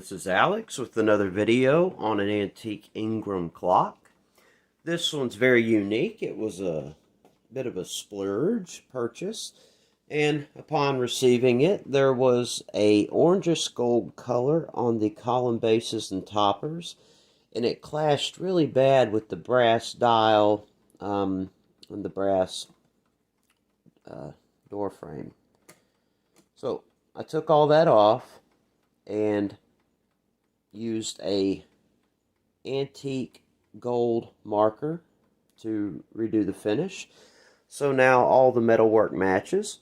This is Alex with another video on an antique Ingraham clock. This one's very unique. It was a bit of a splurge purchase, and upon receiving it, there was a orangish gold color on the column bases and toppers, and it clashed really bad with the brass dial and the brass door frame. So I took all that off and used a antique gold marker to redo the finish. So now all the metalwork matches.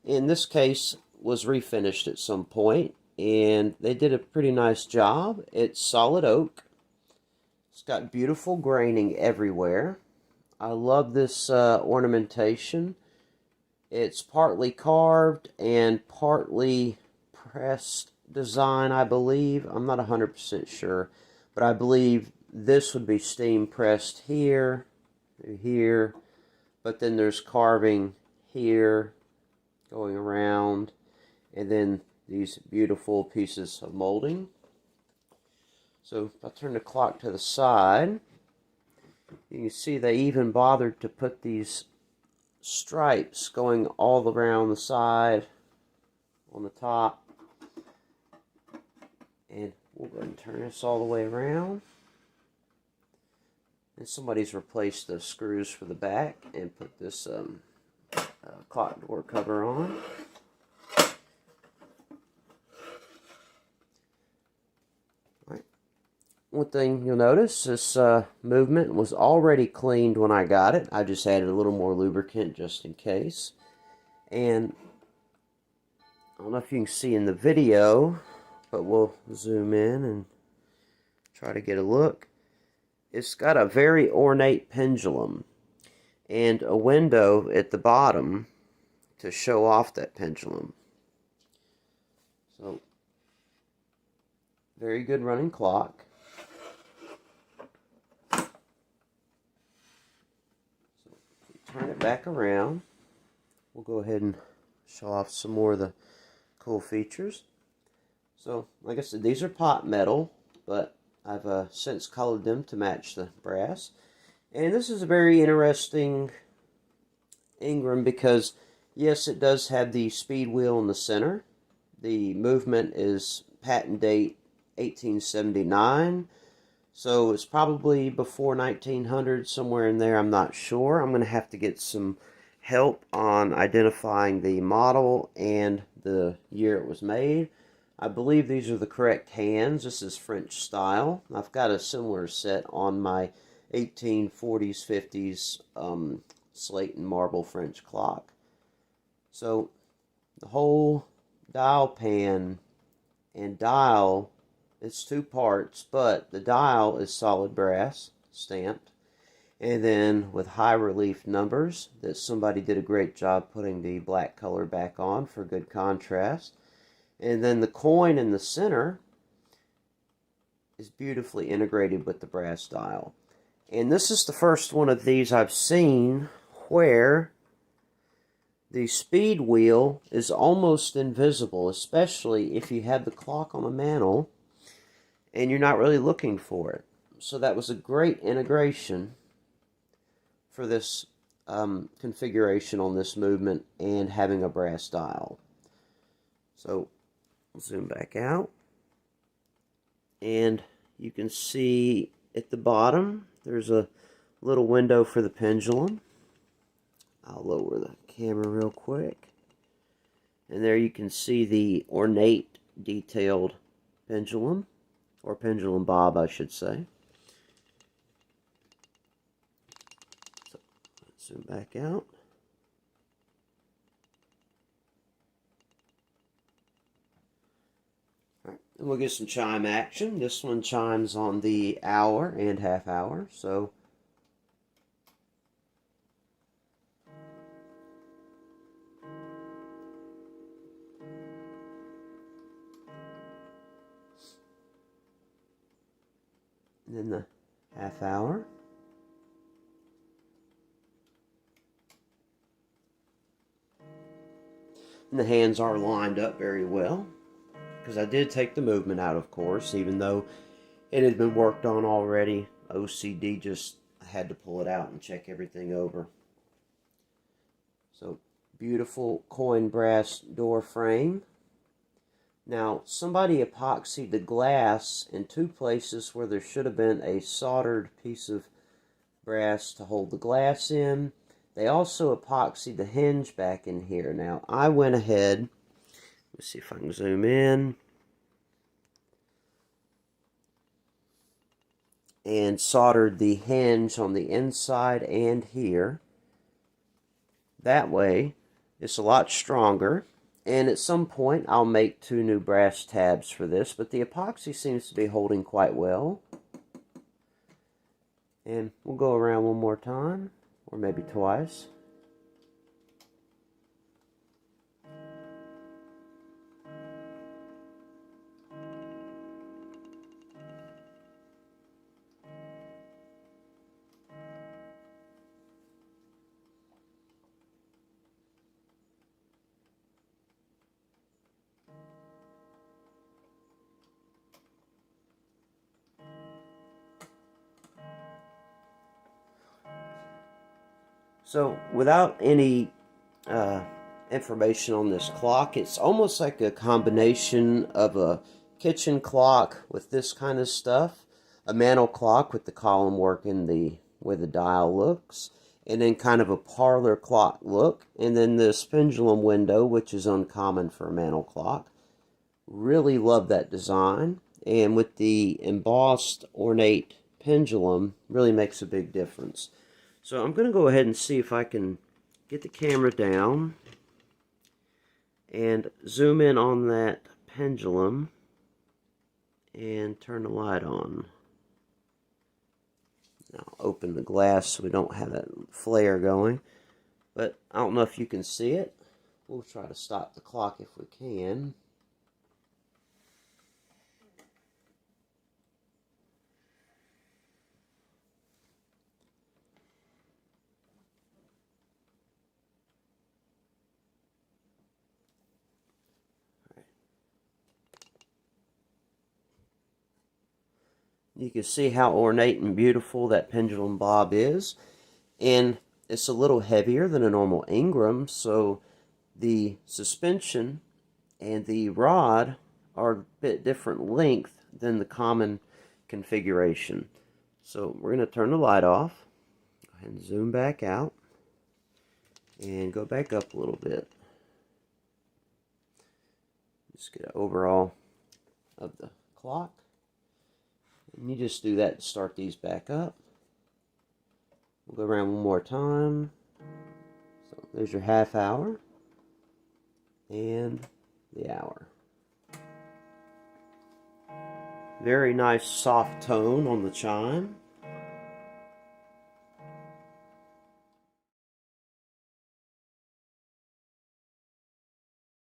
In this case was refinished at some point, and they did a pretty nice job. It's solid oak. It's got beautiful graining everywhere. I love this ornamentation. It's partly carved and partly pressed design, I believe. I'm not 100% sure, but I believe this would be steam pressed here, here, but then there's carving here, going around, and then these beautiful pieces of molding. So if I turn the clock to the side, you can see they even bothered to put these stripes going all around the side, on the top. And we'll go ahead and turn this all the way around. And somebody's replaced the screws for the back and put this clock door cover on. Alright. One thing you'll notice, this movement was already cleaned when I got it. I just added a little more lubricant just in case. And I don't know if you can see in the video, but we'll zoom in and try to get a look. It's got a very ornate pendulum and a window at the bottom to show off that pendulum. So, very good running clock. So, turn it back around. We'll go ahead and show off some more of the cool features. So, like I said, these are pot metal, but I've since colored them to match the brass. And this is a very interesting Ingraham because, yes, it does have the speed wheel in the center. The movement is patent date 1879, so it's probably before 1900, somewhere in there. I'm not sure. I'm going to have to get some help on identifying the model and the year it was made. I believe these are the correct hands. This is French style. I've got a similar set on my 1840s, 50s slate and marble French clock. So the whole dial pan and dial, it's two parts, but the dial is solid brass, stamped, and then with high relief numbers that somebody did a great job putting the black color back on for good contrast. And then the coin in the center is beautifully integrated with the brass dial. And this is the first one of these I've seen where the speed wheel is almost invisible, especially if you have the clock on the mantle and you're not really looking for it. So that was a great integration for this configuration on this movement and having a brass dial. So I'll zoom back out, and you can see at the bottom there's a little window for the pendulum. I'll lower the camera real quick, and there you can see the ornate detailed pendulum, or pendulum bob I should say. So let's zoom back out. And we'll get some chime action. This one chimes on the hour and half hour, so and then the half hour. And the hands are lined up very well. because I did take the movement out, of course, even though it had been worked on already. OCD just had to pull it out and check everything over. So, beautiful coin brass door frame. Now, somebody epoxied the glass in two places where there should have been a soldered piece of brass to hold the glass in. They also epoxied the hinge back in here. Now, I went ahead, let's see if I can zoom in, and soldered the hinge on the inside and here. That way, it's a lot stronger. And at some point, I'll make 2 new brass tabs for this, but the epoxy seems to be holding quite well. And we'll go around one more time, or maybe twice. So, without any information on this clock, it's almost like a combination of a kitchen clock with this kind of stuff, a mantle clock with the column work in the where the dial looks, and then kind of a parlor clock look, and then this pendulum window, which is uncommon for a mantle clock. Really love that design, and with the embossed ornate pendulum, really makes a big difference. So I'm going to go ahead and see if I can get the camera down and zoom in on that pendulum and turn the light on. Now open the glass so we don't have that flare going. But I don't know if you can see it. We'll try to stop the clock if we can. You can see how ornate and beautiful that pendulum bob is. And it's a little heavier than a normal Ingram, so the suspension and the rod are a bit different length than the common configuration. So we're going to turn the light off, go ahead and zoom back out, and go back up a little bit. Just get an overall of the clock. And you just do that to start these back up. We'll go around one more time. So there's your half hour and the hour. Very nice soft tone on the chime.